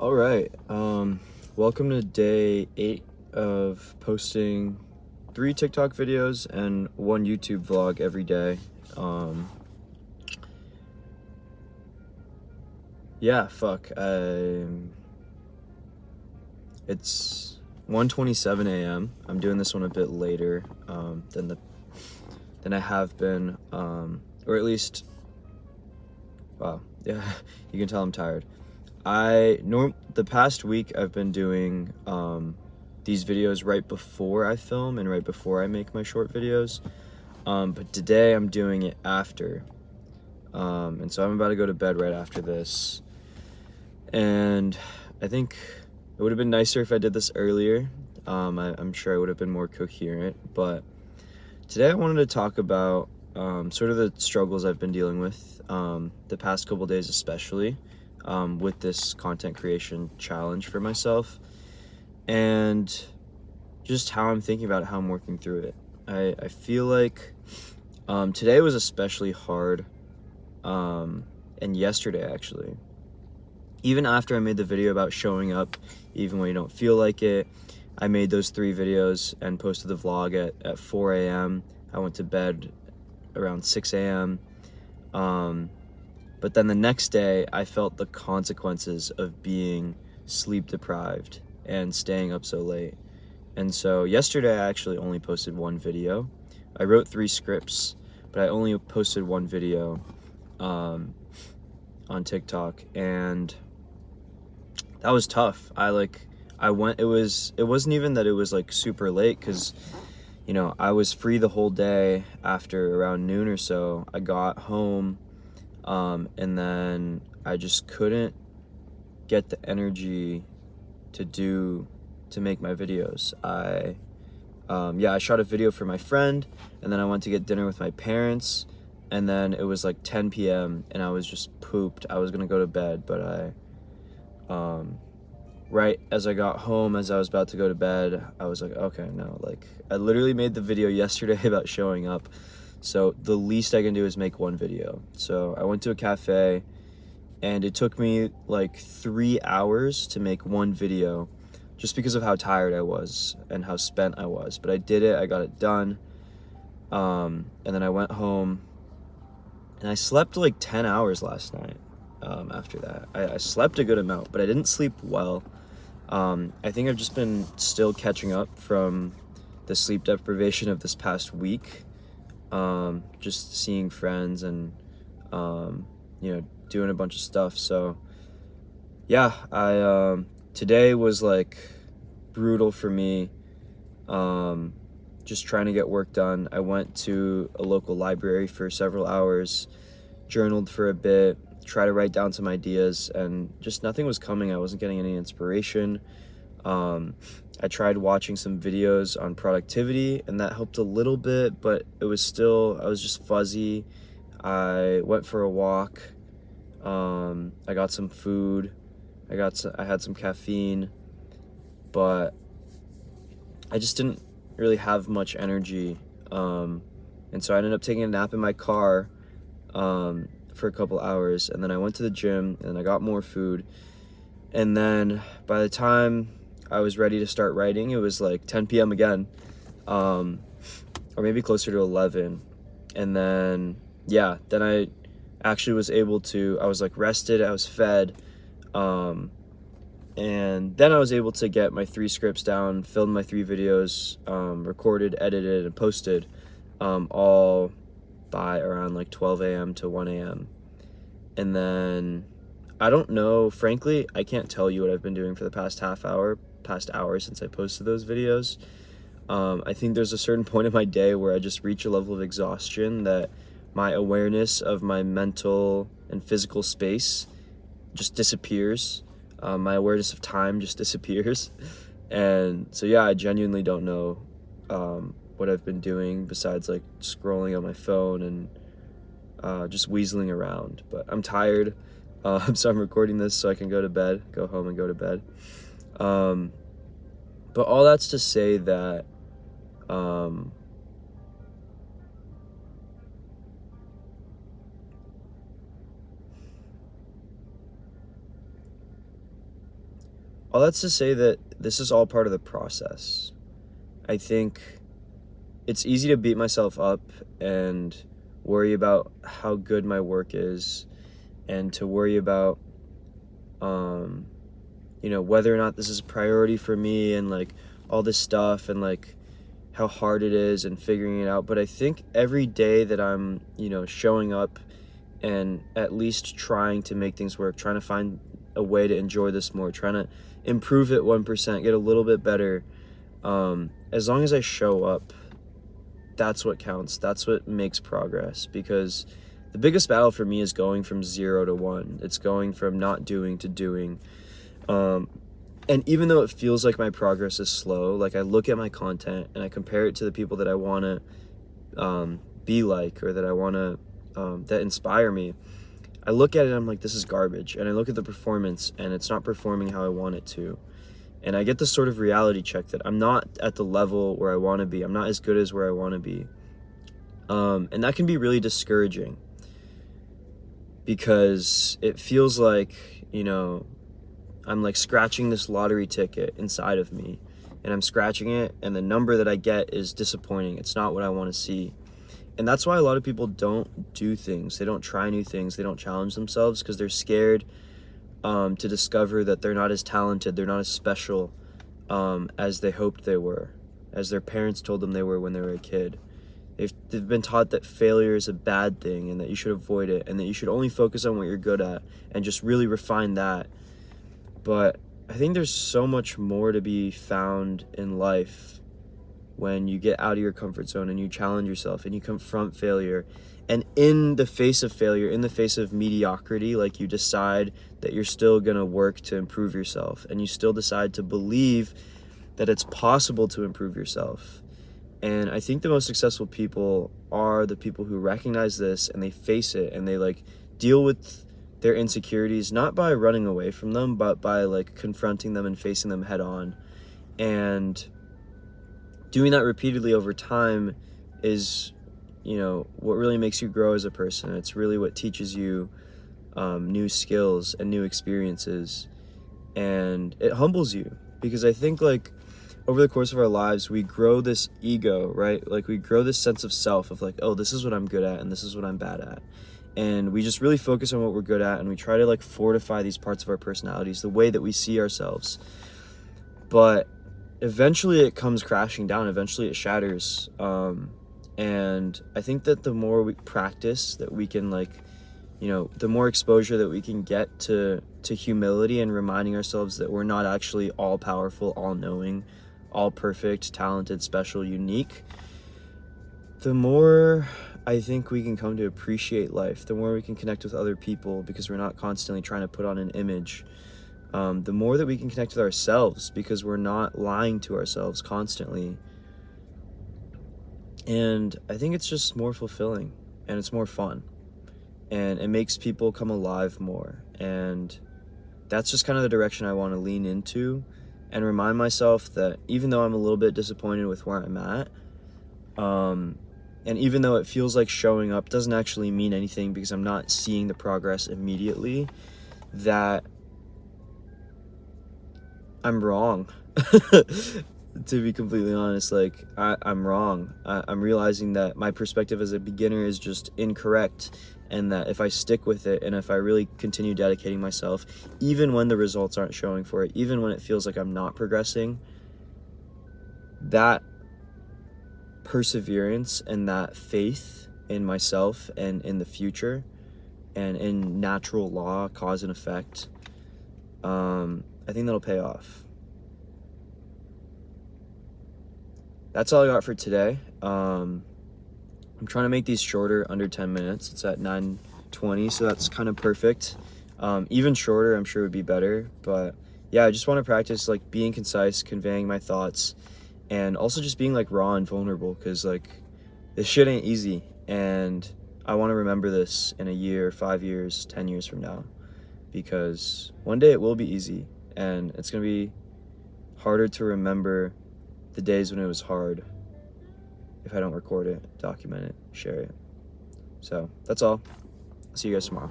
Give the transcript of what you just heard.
All right. Welcome to day 8 of posting 3 TikTok videos and 1 YouTube vlog every day. Yeah, fuck. It's 1:27 a.m. I'm doing this one a bit later than I have been, or at least, wow, yeah, you can tell I'm tired. The past week I've been doing these videos right before I film and right before I make my short videos, but today I'm doing it after, and so I'm about to go to bed right after this, and I think it would have been nicer if I did this earlier. I'm sure I would have been more coherent, but today I wanted to talk about sort of the struggles I've been dealing with the past couple days, especially with this content creation challenge for myself, and just how I'm thinking about it, how I'm working through it. I feel like today was especially hard, and yesterday actually. Even after I made the video about showing up even when you don't feel like it, I made those 3 videos and posted the vlog at 4 a.m. I went to bed around 6 a.m. But then the next day, I felt the consequences of being sleep deprived and staying up so late. And so yesterday, I actually only posted 1 video. I wrote 3 scripts, but I only posted 1 video on TikTok, and that was tough. It wasn't even that it was like super late, because I was free the whole day after around noon or so. I got home, and then I just couldn't get the energy to make my videos. I shot a video for my friend, and then I went to get dinner with my parents, and then it was like 10 p.m. and I was just pooped. I was gonna go to bed, but right as I got home, as I was about to go to bed, I was like, okay, no, like, I literally made the video yesterday about showing up, so the least I can do is make 1 video. So I went to a cafe, and it took me like 3 hours to make 1 video, just because of how tired I was and how spent I was. But I did it, I got it done, and then I went home, and I slept like 10 hours last night. After that, I slept a good amount, but I didn't sleep well. I think I've just been still catching up from the sleep deprivation of this past week, just seeing friends and doing a bunch of stuff. So yeah, today was like brutal for me, just trying to get work done. I went to a local library for several hours, journaled for a bit, try to write down some ideas, and just nothing was coming. I wasn't getting any inspiration. I tried watching some videos on productivity, and that helped a little bit, but I was just fuzzy. I went for a walk. I got some food. I had some caffeine, but I just didn't really have much energy. And so I ended up taking a nap in my car, for a couple hours, and then I went to the gym and I got more food, and then by the time I was ready to start writing, it was like 10 p.m. again, or maybe closer to 11. And then then I actually was able to, I was like rested, I was fed, and then I was able to get my 3 scripts down, filmed my 3 videos, recorded, edited, and posted, all by around like 12 a.m. to 1 a.m. And then I don't know, frankly, I can't tell you what I've been doing for the past hour since I posted those videos. I think there's a certain point in my day where I just reach a level of exhaustion that my awareness of my mental and physical space just disappears. My awareness of time just disappears. And so yeah, I genuinely don't know what I've been doing besides like scrolling on my phone and just weaseling around. But I'm tired, so I'm recording this so I can go home and go to bed. But all that's to say that all that's to say that this is all part of the process. I think it's easy to beat myself up and worry about how good my work is, and to worry about whether or not this is a priority for me, and like all this stuff, and like how hard it is and figuring it out. But I think every day that I'm showing up and at least trying to make things work, trying to find a way to enjoy this more, trying to improve it 1%, get a little bit better, as long as I show up, that's what counts. That's what makes progress. Because the biggest battle for me is going from 0 to 1. It's going from not doing to doing. And even though it feels like my progress is slow, like I look at my content and I compare it to the people that I want to be like, or that I want to that inspire me. I look at it and I'm like, this is garbage. And I look at the performance and it's not performing how I want it to. And I get this sort of reality check that I'm not at the level where I want to be. I'm not as good as where I want to be. And that can be really discouraging, because it feels like, I'm like scratching this lottery ticket inside of me, and I'm scratching it, and the number that I get is disappointing. It's not what I want to see. And that's why a lot of people don't do things. They don't try new things. They don't challenge themselves, because they're scared to discover that they're not as talented, they're not as special as they hoped they were, as their parents told them they were when they were a kid. They've been taught that failure is a bad thing, and that you should avoid it, and that you should only focus on what you're good at and just really refine that. But I think there's so much more to be found in life when you get out of your comfort zone and you challenge yourself and you confront failure. And in the face of failure, in the face of mediocrity, like, you decide that you're still going to work to improve yourself, and you still decide to believe that it's possible to improve yourself. And I think the most successful people are the people who recognize this, and they face it, and they like deal with their insecurities, not by running away from them, but by like confronting them and facing them head on. And doing that repeatedly over time is, what really makes you grow as a person. It's really what teaches you new skills and new experiences, and it humbles you, because I think like over the course of our lives, we grow this ego, right? Like, we grow this sense of self of like, oh, this is what I'm good at and this is what I'm bad at. And we just really focus on what we're good at, and we try to like fortify these parts of our personalities, the way that we see ourselves. But eventually it comes crashing down. Eventually it shatters. And I think that the more we practice, that we can like, the more exposure that we can get to humility, and reminding ourselves that we're not actually all powerful, all knowing, all perfect, talented, special, unique, the more I think we can come to appreciate life, the more we can connect with other people, because we're not constantly trying to put on an image. The more that we can connect with ourselves, because we're not lying to ourselves constantly. And I think it's just more fulfilling, and it's more fun, and it makes people come alive more. And that's just kind of the direction I want to lean into, and remind myself that even though I'm a little bit disappointed with where I'm at, and even though it feels like showing up doesn't actually mean anything because I'm not seeing the progress immediately, that I'm wrong. To be completely honest, like, I'm wrong. I'm realizing that my perspective as a beginner is just incorrect, and that if I stick with it, and if I really continue dedicating myself, even when the results aren't showing for it, even when it feels like I'm not progressing, that perseverance and that faith in myself and in the future and in natural law, cause and effect, I think that'll pay off. That's all I got for today. I'm trying to make these shorter, under 10 minutes. It's at 9:20, so that's kind of perfect. Even shorter, I'm sure, would be better. But yeah, I just want to practice like being concise, conveying my thoughts, and also just being like raw and vulnerable, because like this shit ain't easy, and I want to remember this in a year, 5 years, 10 years from now, because one day it will be easy, and it's gonna be harder to remember the days when it was hard if I don't record it, document it, share it. So that's all. See you guys tomorrow.